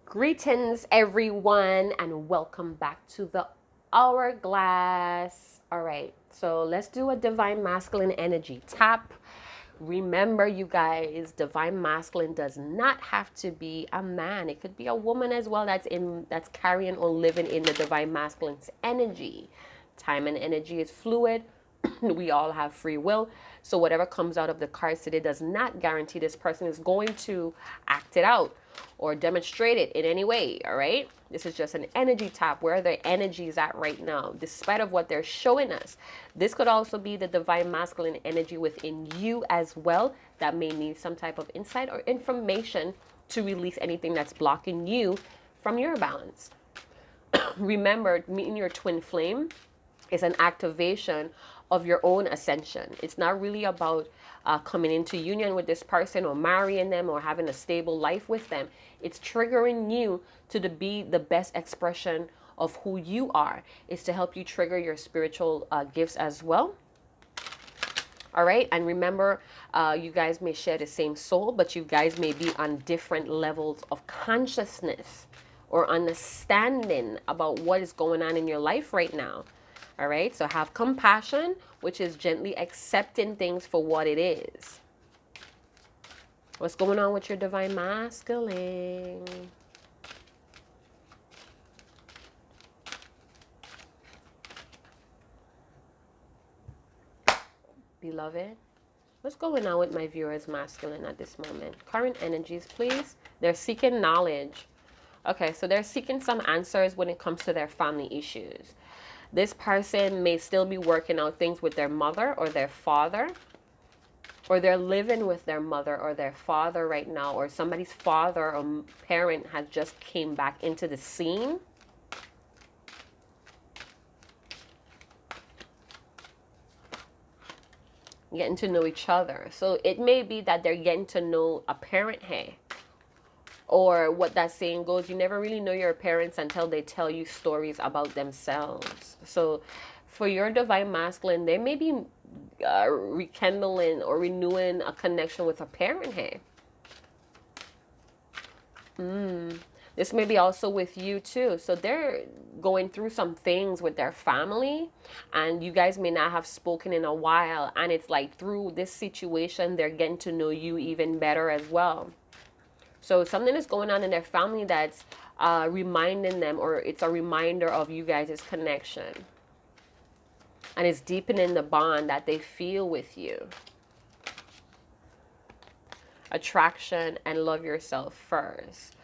Greetings, everyone, and welcome back to the Hourglass. All right, so let's do a divine masculine energy tap. Remember, you guys, divine masculine does not have to be a man. It could be a woman as well that's carrying or living in the divine masculine's energy. Time and energy is fluid. We all have free will. So whatever comes out of the cards today does not guarantee this person is going to act it out or demonstrate it in any way. All right, this is just an energy tap, where their energy is at right now, despite of what they're showing us. This could also be the divine masculine energy within you as well, that may need some type of insight or information to release anything that's blocking you from your balance. Remember, meeting your twin flame is an activation of your own ascension. It's not really about coming into union with this person or marrying them or having a stable life with them. It's triggering you to be the best expression of who you are. It's to help you trigger your spiritual gifts as well. All right, and remember, you guys may share the same soul, but you guys may be on different levels of consciousness or understanding about what is going on in your life right now. All right, so have compassion, which is gently accepting things for what it is. What's going on with your divine masculine? Beloved, what's going on with my viewers masculine at this moment? Current energies, please. They're seeking knowledge. Okay, so they're seeking some answers when it comes to their family issues. This person may still be working out things with their mother or their father, or they're living with their mother or their father right now, or somebody's father or parent has just came back into the scene. Getting to know each other. So it may be that they're getting to know a parent here. Or what that saying goes, you never really know your parents until they tell you stories about themselves. So for your divine masculine, they may be rekindling or renewing a connection with a parent here. This may be also with you too. So they're going through some things with their family, and you guys may not have spoken in a while, and it's like through this situation they're getting to know you even better as well. So something is going on in their family that's reminding them, or it's a reminder of you guys' connection. And it's deepening the bond that they feel with you. Attraction and love yourself first.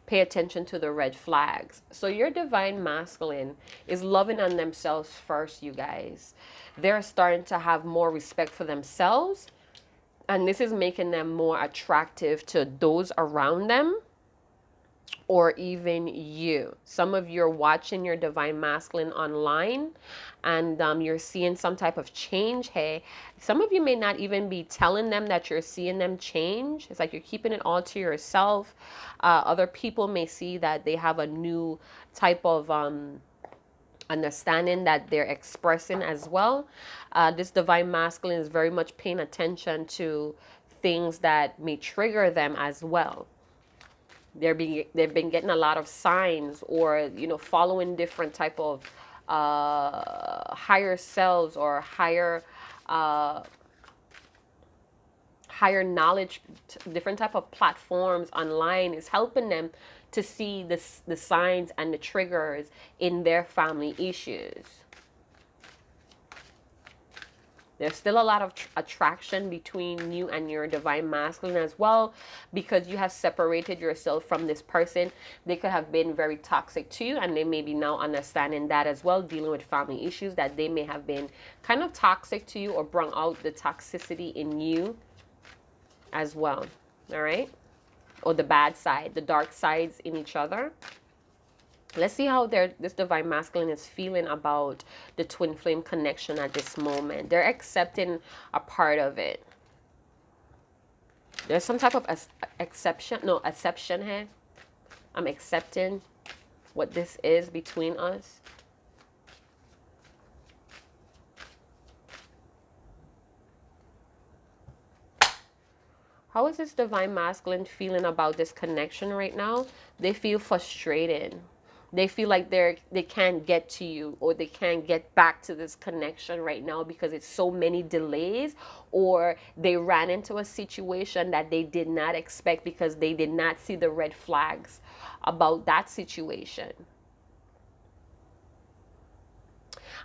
Pay attention to the red flags. So your divine masculine is loving on themselves first, you guys. They're starting to have more respect for themselves. And this is making them more attractive to those around them, or even you. Some of you are watching your divine masculine online, and you're seeing some type of change. Hey, some of you may not even be telling them that you're seeing them change. It's like you're keeping it all to yourself. Other people may see that they have a new type of understanding that they're expressing as well. This divine masculine is very much paying attention to things that may trigger them as well. They've been getting a lot of signs, or following different type of higher selves, or higher knowledge, different type of platforms online is helping them to see the signs and the triggers in their family issues. There's still a lot of attraction between you and your divine masculine as well, because you have separated yourself from this person. They could have been very toxic to you, and they may be now understanding that as well, dealing with family issues, that they may have been kind of toxic to you or brought out the toxicity in you as well. All right? Or the bad side, the dark sides in each other. Let's see how this divine masculine is feeling about the twin flame connection at this moment. They're accepting a part of it. There's some type of acceptance here. I'm accepting what this is between us. How is this divine masculine feeling about this connection right now? They feel frustrated. They feel like they can't get to you, or they can't get back to this connection right now because it's so many delays, or they ran into a situation that they did not expect because they did not see the red flags about that situation.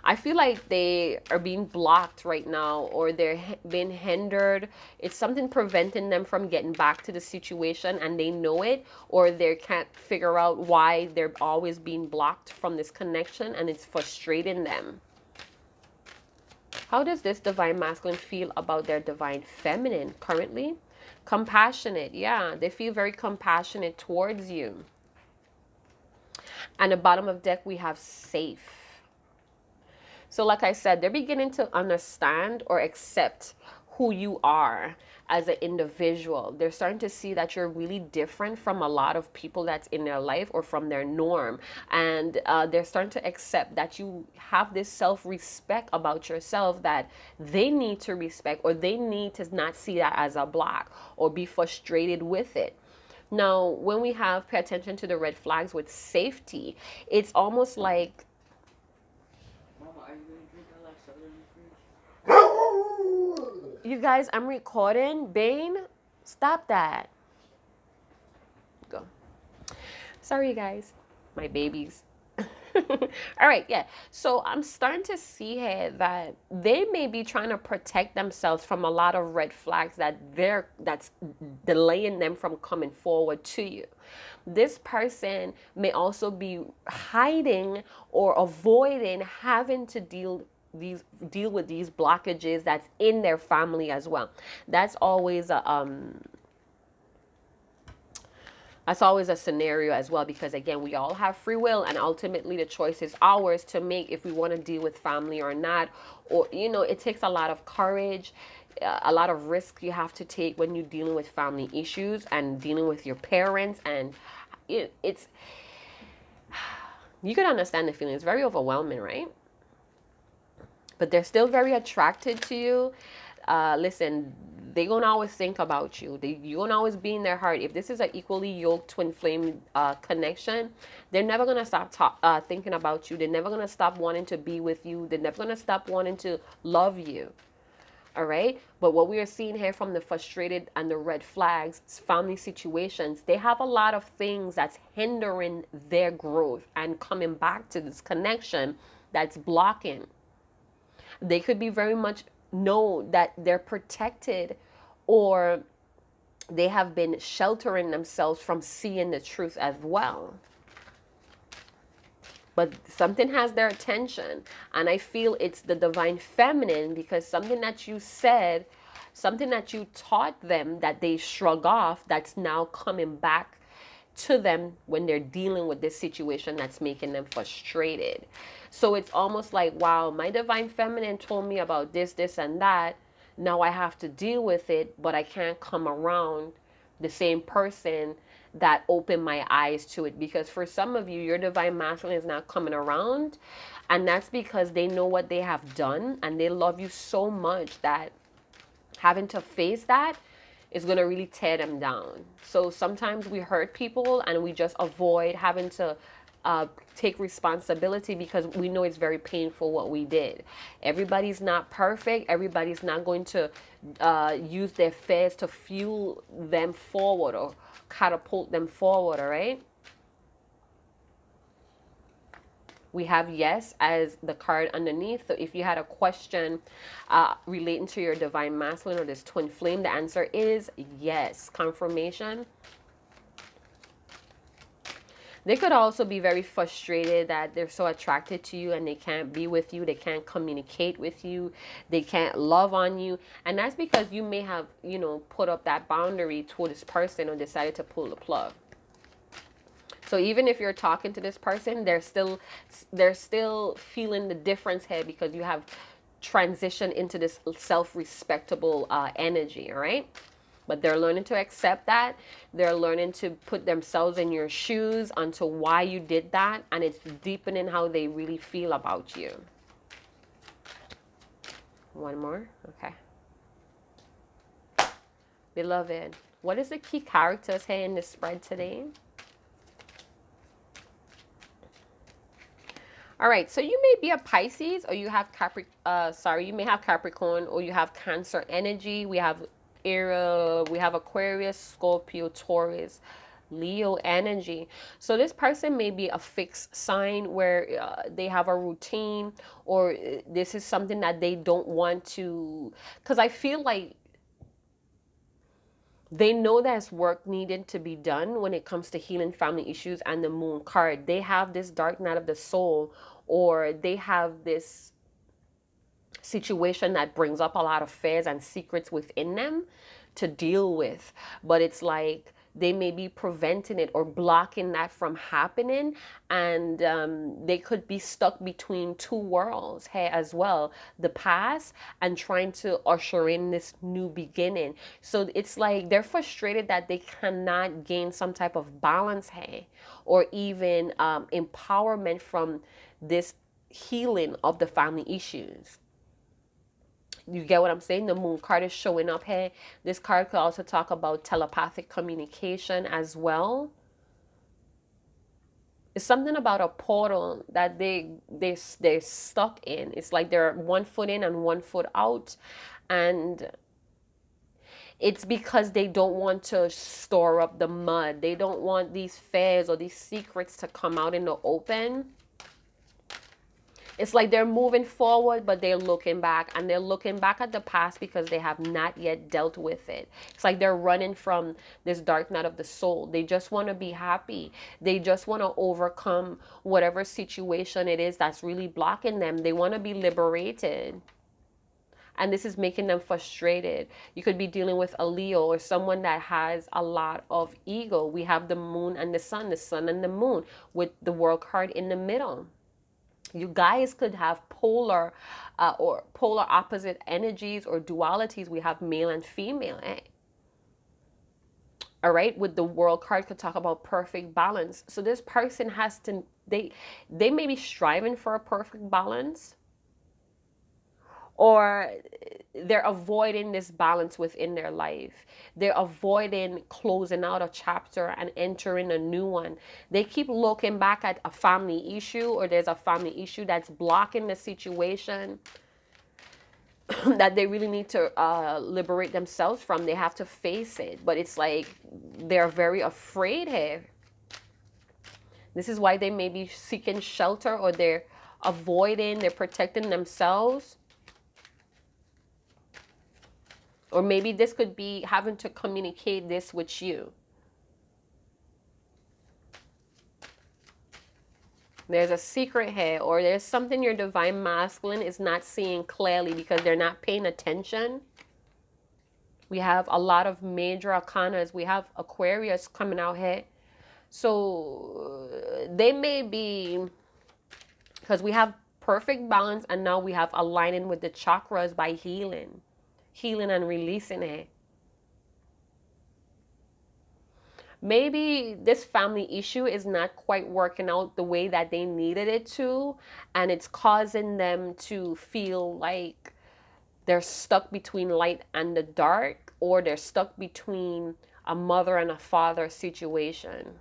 I feel like they are being blocked right now, or they're being hindered. It's something preventing them from getting back to the situation, and they know it, or they can't figure out why they're always being blocked from this connection, and it's frustrating them. How does this divine masculine feel about their divine feminine currently? Compassionate. Yeah, they feel very compassionate towards you. And the bottom of deck, we have safe. So like I said, they're beginning to understand or accept who you are as an individual. They're starting to see that you're really different from a lot of people that's in their life, or from their norm. And they're starting to accept that you have this self-respect about yourself that they need to respect, or they need to not see that as a block or be frustrated with it. Now, when we have pay attention to the red flags with safety, it's almost like, you guys, I'm recording. Bane, stop that. Go. Sorry, you guys. My babies. All right, yeah. So I'm starting to see here that they may be trying to protect themselves from a lot of red flags that's delaying them from coming forward to you. This person may also be hiding or avoiding having to deal with these blockages that's in their family as well. That's always a scenario as well, because again, we all have free will, and ultimately the choice is ours to make if we want to deal with family or not. Or it takes a lot of courage, a lot of risk you have to take when you're dealing with family issues and dealing with your parents. And it's you can understand the feeling. It's very overwhelming, right? But they're still very attracted to you. Listen, they're gonna always think about you. You're gonna always be in their heart. If this is an equally yoked twin flame connection, they're never gonna stop thinking about you. They're never gonna stop wanting to be with you. They're never gonna stop wanting to love you. All right. But what we are seeing here from the frustrated and the red flags, family situations, they have a lot of things that's hindering their growth and coming back to this connection that's blocking. They could be very much know that they're protected, or they have been sheltering themselves from seeing the truth as well. But something has their attention, and I feel it's the divine feminine, because something that you said, something that you taught them that they shrug off, that's now coming back to them when they're dealing with this situation that's making them frustrated. So it's almost like, wow, my divine feminine told me about this, and that. Now I have to deal with it, but I can't come around the same person that opened my eyes to it. Because for some of you, your divine masculine is not coming around, and that's because they know what they have done, and they love you so much that having to face that is going to really tear them down. So sometimes we hurt people and we just avoid having to take responsibility, because we know it's very painful what we did. Everybody's not perfect. Everybody's not going to use their fears to fuel them forward or catapult them forward, all right? We have yes as the card underneath. So if you had a question relating to your divine masculine or this twin flame, the answer is yes. Confirmation. They could also be very frustrated that they're so attracted to you and they can't be with you. They can't communicate with you. They can't love on you. And that's because you may have, put up that boundary toward this person or decided to pull the plug. So even if you're talking to this person, they're still feeling the difference here, because you have transitioned into this self-respectable energy, all right? But they're learning to accept that. They're learning to put themselves in your shoes onto why you did that, and it's deepening how they really feel about you. One more, okay. Beloved, What is the key characters here in the spread today? All right, so you may be a Pisces, or you have you may have Capricorn, or you have Cancer energy. We have we have Aquarius, Scorpio, Taurus, Leo energy. So this person may be a fixed sign where they have a routine, or this is something that they don't want to, because I feel like they know there's work needed to be done when it comes to healing family issues. And the moon card, they have this dark night of the soul, or they have this situation that brings up a lot of fears and secrets within them to deal with. But it's like they may be preventing it or blocking that from happening, and they could be stuck between two worlds here as well, the past and trying to usher in this new beginning. So it's like they're frustrated that they cannot gain some type of balance here, or even empowerment from this healing of the family issues. You get what I'm saying? The moon card is showing up here. This card could also talk about telepathic communication as well. It's something about a portal that they're stuck in. It's like they're one foot in and one foot out, and it's because they don't want to store up the mud. They don't want these fears or these secrets to come out in the open. It's like they're moving forward, but they're looking back, and they're looking back at the past because they have not yet dealt with it. It's like they're running from this dark night of the soul. They just want to be happy. They just want to overcome whatever situation it is that's really blocking them. They want to be liberated. And this is making them frustrated. You could be dealing with a Leo, or someone that has a lot of ego. We have the moon and the sun and the moon, with the world card in the middle. You guys could have polar or polar opposite energies or dualities. We have male and female. All right, with the world card could talk about perfect balance. So this person has to, they may be striving for a perfect balance, or they're avoiding this balance within their life. They're avoiding closing out a chapter and entering a new one. They keep looking back at a family issue, or there's a family issue that's blocking the situation that they really need to liberate themselves from. They have to face it, but it's like they're very afraid here. This is why they may be seeking shelter, or they're protecting themselves. Or maybe this could be having to communicate this with you. There's a secret here, or there's something your divine masculine is not seeing clearly because they're not paying attention. We have a lot of major arcanas. We have Aquarius coming out here. So they may be, because we have perfect balance, and now we have aligning with the chakras by healing and releasing it. Maybe this family issue is not quite working out the way that they needed it to, and it's causing them to feel like they're stuck between light and the dark, or they're stuck between a mother and a father situation.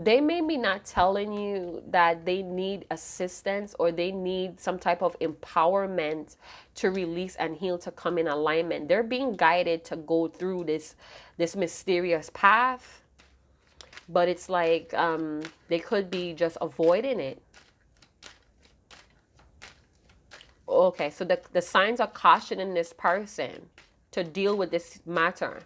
They may be not telling you that they need assistance, or they need some type of empowerment to release and heal, to come in alignment. They're being guided to go through this mysterious path, but it's like they could be just avoiding it. Okay, so the signs are cautioning this person to deal with this matter.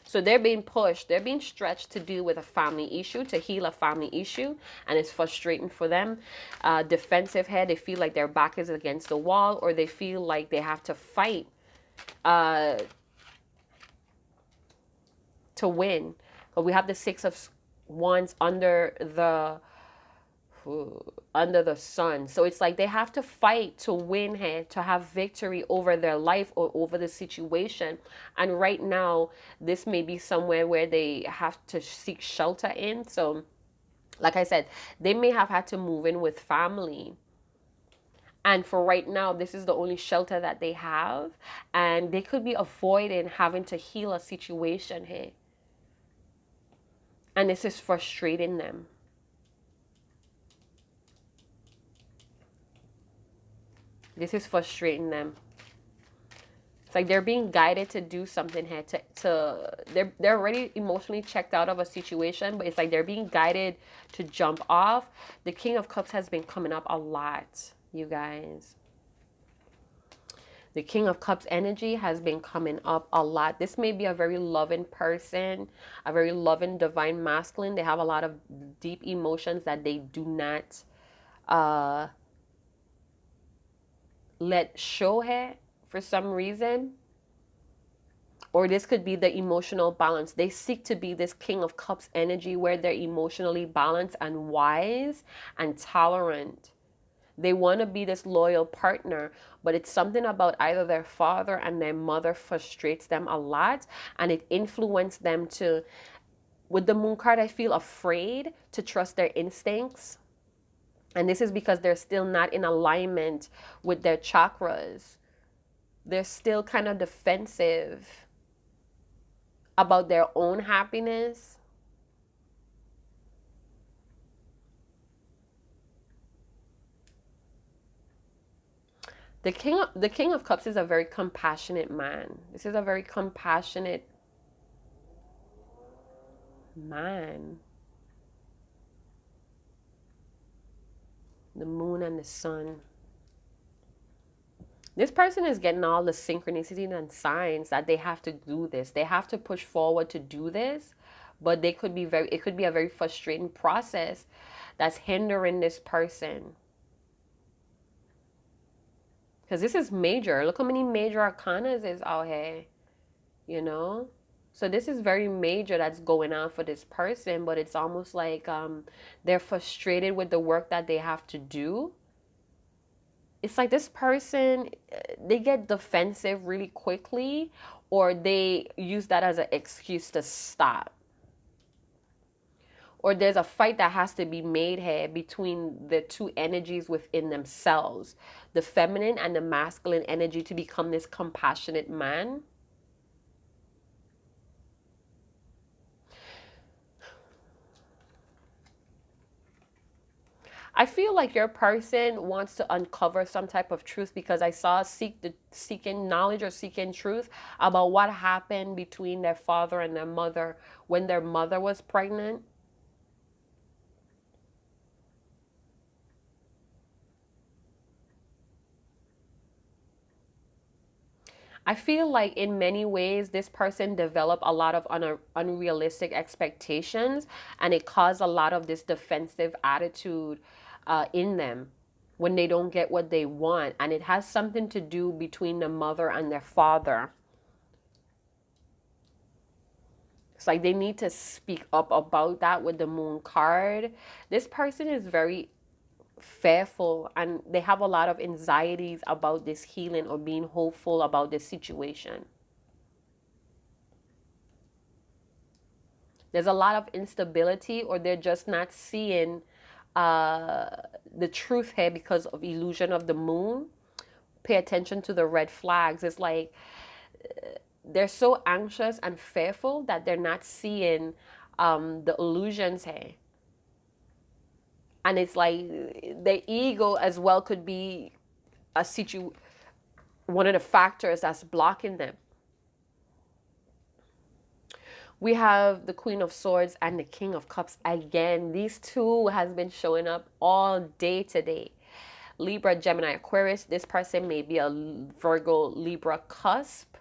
So they're being pushed, they're being stretched to deal with a family issue, to heal a family issue, and it's frustrating for them. Defensive head, they feel like their back is against the wall, or they feel like they have to fight to win. But we have the Six of Wands under the sun. So it's like they have to fight to win here, to have victory over their life or over the situation. And right now, this may be somewhere where they have to seek shelter in. So like I said, they may have had to move in with family, And for right now, this is the only shelter that they have. And they could be avoiding having to heal a situation here. And this is frustrating them. This is frustrating them. It's like they're being guided to do something here. They're already emotionally checked out of a situation, but it's like they're being guided to jump off. The King of Cups has been coming up a lot, you guys. The King of Cups energy has been coming up a lot. This may be a very loving person, a very loving divine masculine. They have a lot of deep emotions that they do not let show here for some reason. Or this could be the emotional balance. They seek to be this King of Cups energy where they're emotionally balanced and wise and tolerant. They want to be this loyal partner, but it's something about either their father and their mother frustrates them a lot, and it influenced them to, with the Moon card, I feel afraid to trust their instincts. And this is because they're still not in alignment with their chakras. They're still kind of defensive about their own happiness. The King of Cups is a very compassionate man. This is a very compassionate man. The Moon and the Sun. This person is getting all the synchronicity and signs that they have to do this. They have to push forward to do this, but it could be a very frustrating process that's hindering this person. Because this is major. Look how many major arcanas is out here, you know? So this is very major that's going on for this person, but it's almost like they're frustrated with the work that they have to do. It's like this person, they get defensive really quickly, or they use that as an excuse to stop. Or there's a fight that has to be made here between the two energies within themselves, the feminine and the masculine energy, to become this compassionate man. I feel like your person wants to uncover some type of truth, because I saw seeking knowledge or seeking truth about what happened between their father and their mother when their mother was pregnant. I feel like in many ways this person developed a lot of unrealistic expectations, and it caused a lot of this defensive attitude in them when they don't get what they want. And it has something to do between the mother and their father. It's like they need to speak up about that with the Moon card. This person is very fearful, and they have a lot of anxieties about this healing or being hopeful about this situation. There's a lot of instability, or they're just not seeing the truth here because of illusion of the moon. Pay attention to the red flags. It's like they're so anxious and fearful that they're not seeing the illusions here. And it's like the ego as well could be one of the factors that's blocking them. We have the Queen of Swords and the King of Cups again. These two has been showing up all day today. Libra, Gemini, Aquarius. This person may be a Virgo, Libra cusp.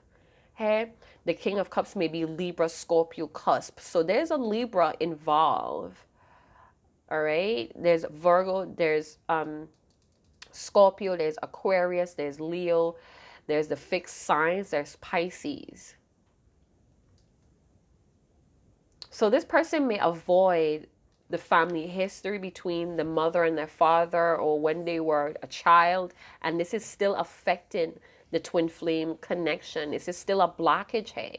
Hey, the King of Cups may be Libra, Scorpio cusp. So there's a Libra involved. All right, there's Virgo, there's Scorpio, there's Aquarius, there's Leo, there's the fixed signs, there's Pisces. So this person may avoid the family history between the mother and their father, or when they were a child, and this is still affecting the twin flame connection. This is still a blockage here.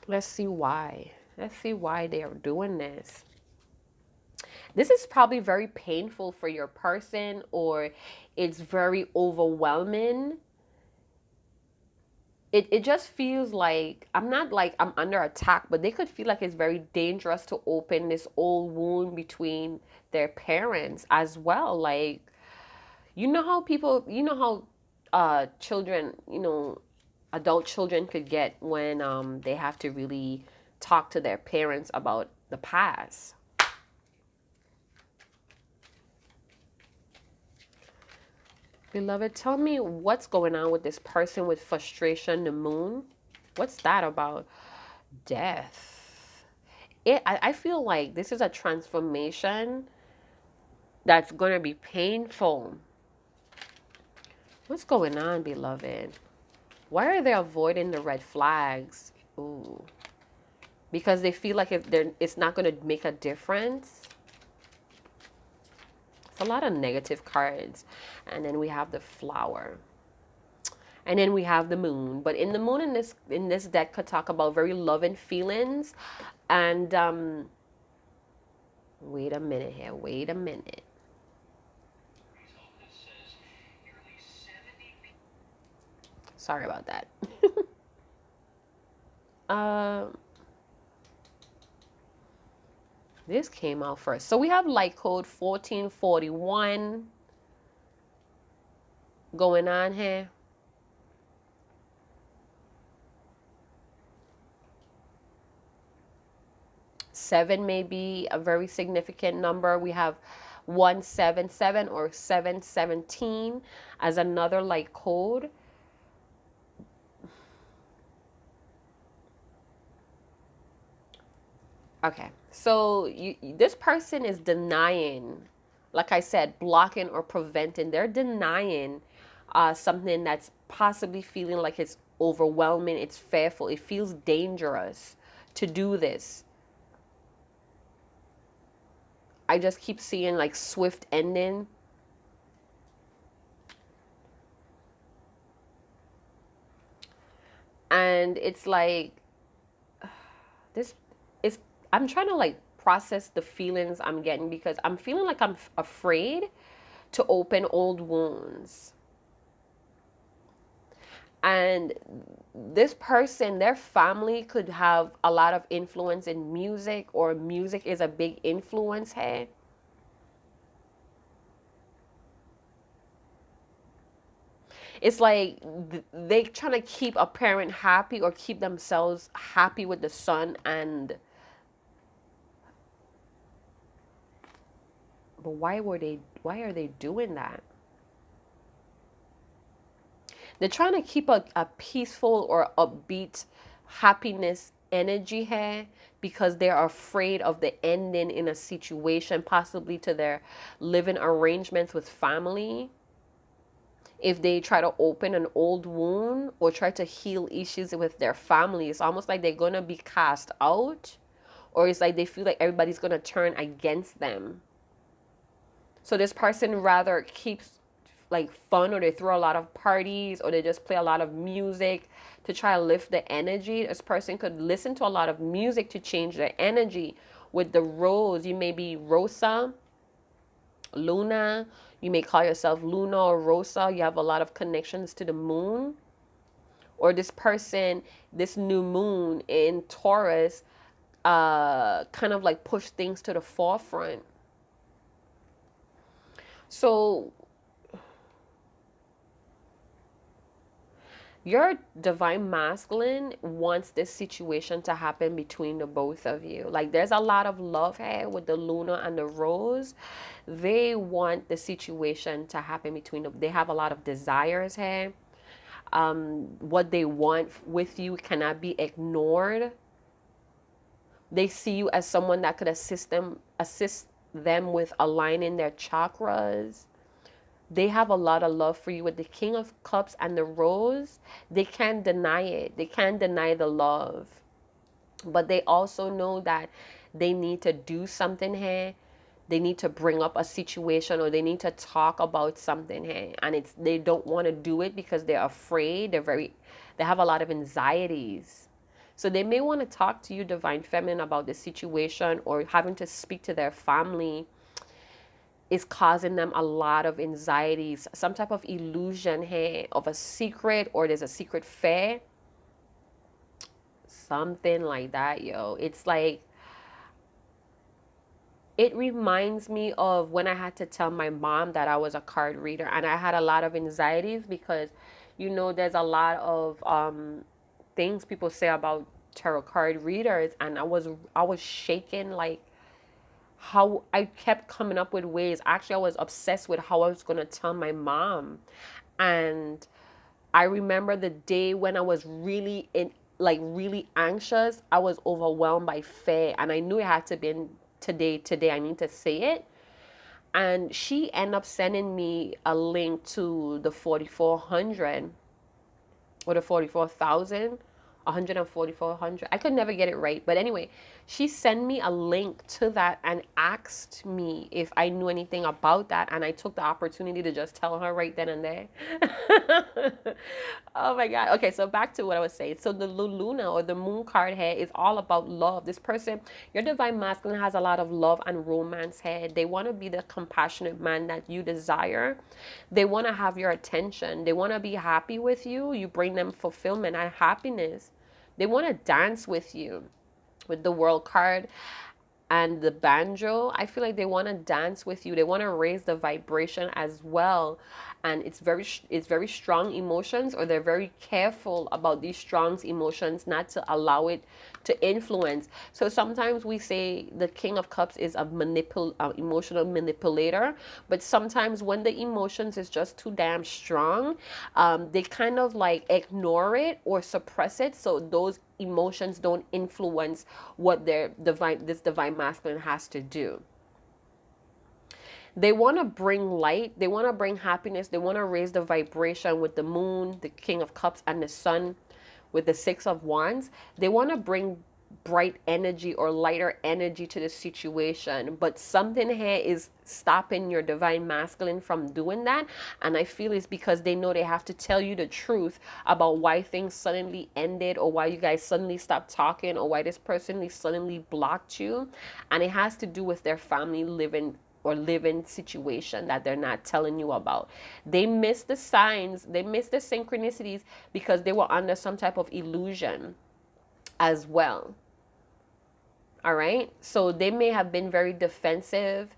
Let's see why. Let's see why they are doing this. This is probably very painful for your person, or it's very overwhelming. It just feels like, I'm not like I'm under attack, but they could feel like it's very dangerous to open this old wound between their parents as well. Like, you know how people, you know how children, adult children could get when they have to really talk to their parents about the past. Beloved, tell me what's going on with this person with frustration, the moon. What's that about? Death. I feel like this is a transformation that's going to be painful. What's going on, beloved? Why are they avoiding the red flags? Ooh. Because they feel like it's not going to make a difference. It's a lot of negative cards. And then we have the flower. And then we have the moon. But in the moon in this deck could talk about very loving feelings. And wait a minute here. Wait a minute. Sorry about that. This came out first. So we have light code 1441 going on here. Seven may be a very significant number. We have 177 or 717 as another light code. Okay, so this person is denying, like I said, blocking or preventing. They're denying something that's possibly feeling like it's overwhelming, it's fearful, it feels dangerous to do this. I just keep seeing like swift ending. And it's like, this is, I'm trying to like process the feelings I'm getting, because I'm feeling like I'm afraid to open old wounds. And this person, their family could have a lot of influence in music, or music is a big influence here. It's like they trying to keep a parent happy or keep themselves happy with the son. And but why are they doing that? They're trying to keep a peaceful or upbeat happiness energy here, because they are afraid of the ending in a situation, possibly to their living arrangements with family. If they try to open an old wound or try to heal issues with their family, it's almost like they're going to be cast out, or it's like they feel like everybody's going to turn against them. So this person rather keeps like fun, or they throw a lot of parties, or they just play a lot of music to try to lift the energy. This person could listen to a lot of music to change their energy. With the rose, you may be Rosa, Luna. You may call yourself Luna or Rosa. You have a lot of connections to the moon. Or this person, this new moon in Taurus, kind of like push things to the forefront. So your divine masculine wants this situation to happen between the both of you. Like, there's a lot of love here with the Luna and the Rose. They want the situation to happen between them. They have a lot of desires here. What they want with you cannot be ignored. They see you as someone that could assist them with aligning their chakras. They have a lot of love for you with the King of Cups and the Rose. They can't deny it. They can't deny the love. But they also know that they need to do something here. They need to bring up a situation, or they need to talk about something here. And they don't want to do it because they're afraid. They have a lot of anxieties. So they may want to talk to you, Divine Feminine, about the situation, or having to speak to their family is causing them a lot of anxieties, some type of illusion here of a secret, or there's a secret fair, something like that, yo. It's like, it reminds me of when I had to tell my mom that I was a card reader, and I had a lot of anxieties because, you know, there's a lot of things people say about tarot card readers, and I was shaking, like how I kept coming up with ways. Actually, I was obsessed with how I was going to tell my mom. And I remember the day when I was really really anxious. I was overwhelmed by fear, and I knew it had to be today. I need to say it. And she ended up sending me a link to the 4400 or the 44,000, 14400. I could never get it right. But anyway, she sent me a link to that and asked me if I knew anything about that. And I took the opportunity to just tell her right then and there. Oh my God. Okay, so back to what I was saying. So the Luna or the moon card here is all about love. This person, your divine masculine, has a lot of love and romance here. They want to be the compassionate man that you desire. They want to have your attention. They want to be happy with you. You bring them fulfillment and happiness. They want to dance with you. With the world card and the banjo, I feel like they want to dance with you. They want to raise the vibration as well. And it's very strong emotions, or they're very careful about these strong emotions not to allow it to influence. So sometimes we say the King of Cups is a emotional manipulator, but sometimes when the emotions is just too damn strong, they kind of like ignore it or suppress it, so those emotions don't influence what this divine masculine has to do. They want to bring light, they want to bring happiness, they want to raise the vibration with the moon, the King of Cups, and the sun with the Six of Wands. They want to bring bright energy or lighter energy to the situation, but something here is stopping your divine masculine from doing that. And I feel it's because they know they have to tell you the truth about why things suddenly ended, or why you guys suddenly stopped talking, or why this person suddenly blocked you. And it has to do with their family living situation that they're not telling you about. They miss the signs, they miss the synchronicities because they were under some type of illusion as well. All right. So they may have been very defensive,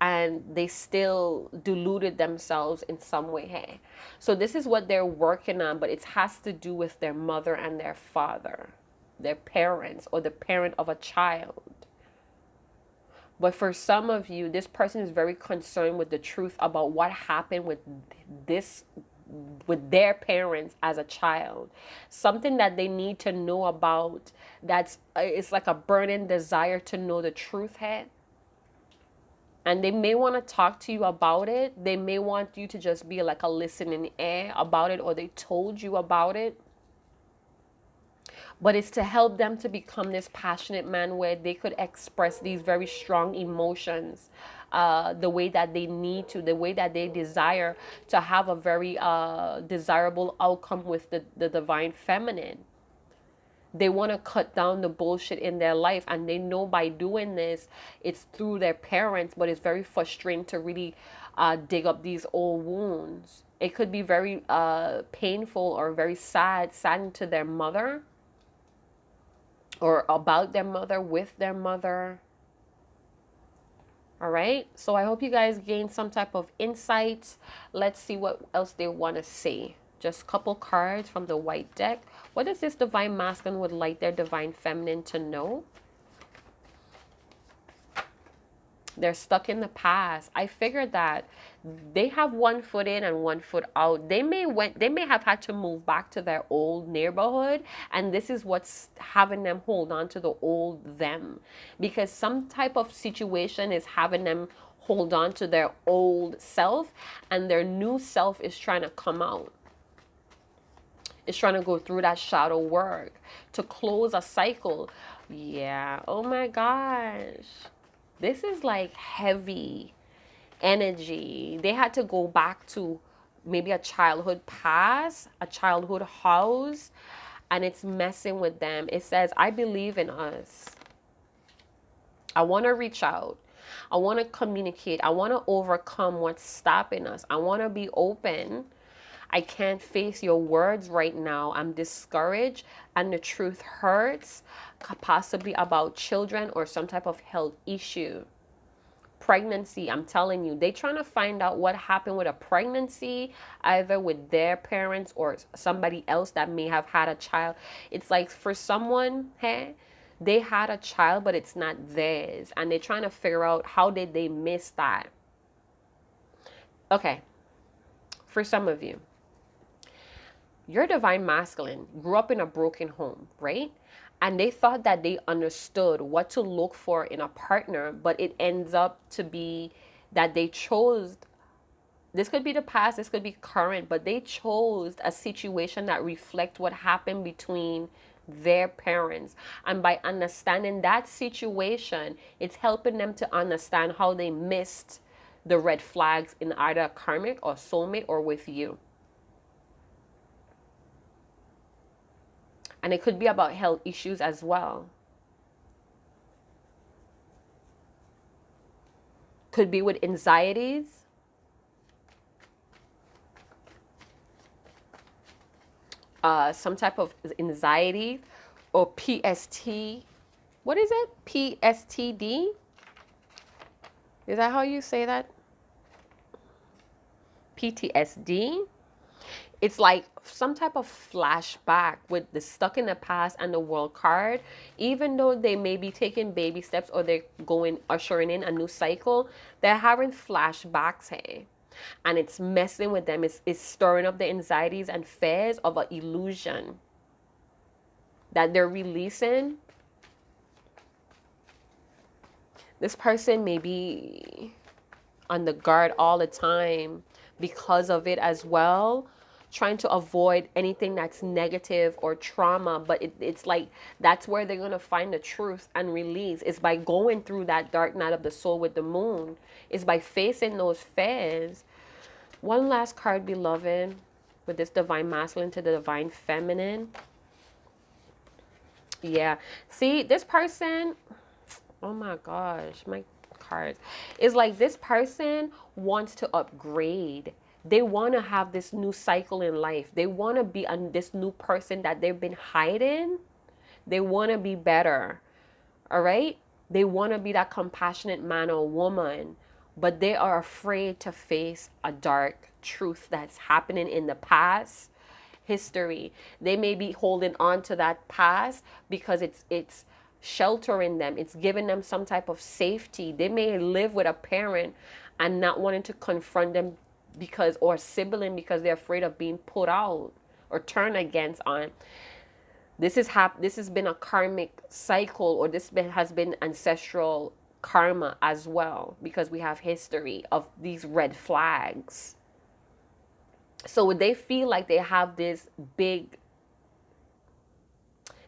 and they still deluded themselves in some way here. So this is what they're working on, but it has to do with their mother and their father, their parents, or the parent of a child. But for some of you, this person is very concerned with the truth about what happened with their parents as a child. Something that they need to know about, that's it's like a burning desire to know the truth here. And they may want to talk to you about it. They may want you to just be like a listening ear about it, or they told you about it. But it's to help them to become this passionate man where they could express these very strong emotions the way that they need to, the way that they desire to have a very desirable outcome with the divine feminine. They want to cut down the bullshit in their life, and they know by doing this, it's through their parents, but it's very frustrating to really dig up these old wounds. It could be very painful or very saddened to their mother, or about their mother, with their mother. All right. So I hope you guys gain some type of insight. Let's see what else they want to say. Just a couple cards from the white deck. What does this divine masculine would like their divine feminine to know? They're stuck in the past. I figured that they have one foot in and one foot out. They may have had to move back to their old neighborhood, and this is what's having them hold on to the old them, because some type of situation is having them hold on to their old self, and their new self is trying to come out. It's trying to go through that shadow work to close a cycle. Yeah. Oh my gosh. This is like heavy energy. They had to go back to maybe a childhood past, a childhood house, and it's messing with them. It says, I believe in us. I want to reach out. I want to communicate. I want to overcome what's stopping us. I want to be open. I can't face your words right now. I'm discouraged and the truth hurts, possibly about children or some type of health issue. Pregnancy, I'm telling you, they trying to find out what happened with a pregnancy, either with their parents or somebody else that may have had a child. It's like for someone, hey, they had a child but it's not theirs, and they're trying to figure out how did they miss that. Okay, for some of you, your divine masculine grew up in a broken home, right? And they thought that they understood what to look for in a partner, but it ends up to be that they chose, this could be the past, this could be current, but they chose a situation that reflects what happened between their parents. And by understanding that situation, it's helping them to understand how they missed the red flags in either karmic or soulmate or with you. And it could be about health issues as well. Could be with anxieties. Some type of anxiety or PST. What is it? PSTD? Is that how you say that? PTSD? It's like some type of flashback with the stuck in the past and the world card. Even though they may be taking baby steps or they're going ushering in a new cycle, they're having flashbacks, hey. And it's messing with them. It's stirring up the anxieties and fears of an illusion that they're releasing. This person may be on the guard all the time because of it as well, trying to avoid anything that's negative or trauma. But it's like that's where they're going to find the truth and release, is by going through that dark night of the soul with the moon, is by facing those fears. One last card, beloved, with this divine masculine to the divine feminine. Yeah, see, this person, oh my gosh, my cards, is like this person wants to upgrade. They want to have this new cycle in life. They want to be this new person that they've been hiding. They want to be better. All right? They want to be that compassionate man or woman, but they are afraid to face a dark truth that's happening in the past history. They may be holding on to that past because it's sheltering them. It's giving them some type of safety. They may live with a parent and not wanting to confront them because, or sibling, because they're afraid of being put out or turned against on. This has been a karmic cycle, or has been ancestral karma as well, because we have history of these red flags. So they feel like they have this big,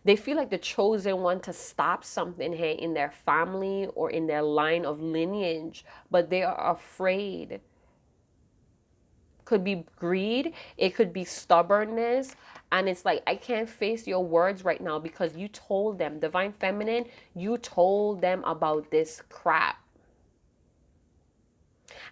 they feel like the chosen one to stop something here in their family or in their line of lineage, but they are afraid. Could be greed, it could be stubbornness, and it's like, I can't face your words right now because you told them, divine feminine, you told them about this crap.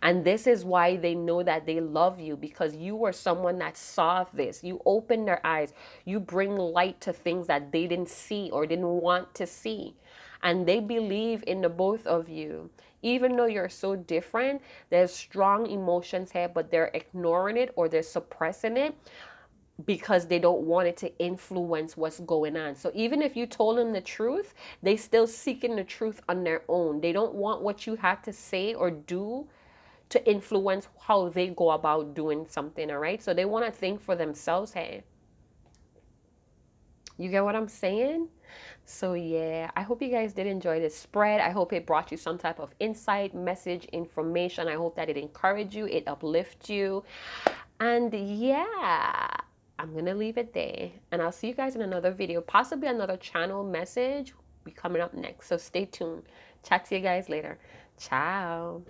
And this is why they know that they love you, because you were someone that saw this. You opened their eyes. You bring light to things that they didn't see or didn't want to see. And they believe in the both of you. Even though you're so different, there's strong emotions here, but they're ignoring it or they're suppressing it because they don't want it to influence what's going on. So even if you told them the truth, they still seeking the truth on their own. They don't want what you have to say or do to influence how they go about doing something, all right? So they want to think for themselves, hey. You get what I'm saying? So yeah, I hope you guys did enjoy this spread. I hope it brought you some type of insight, message, information. I hope that it encouraged you, it uplifts you. And yeah, I'm going to leave it there. And I'll see you guys in another video, possibly another channel message will be coming up next. So stay tuned. Chat to you guys later. Ciao.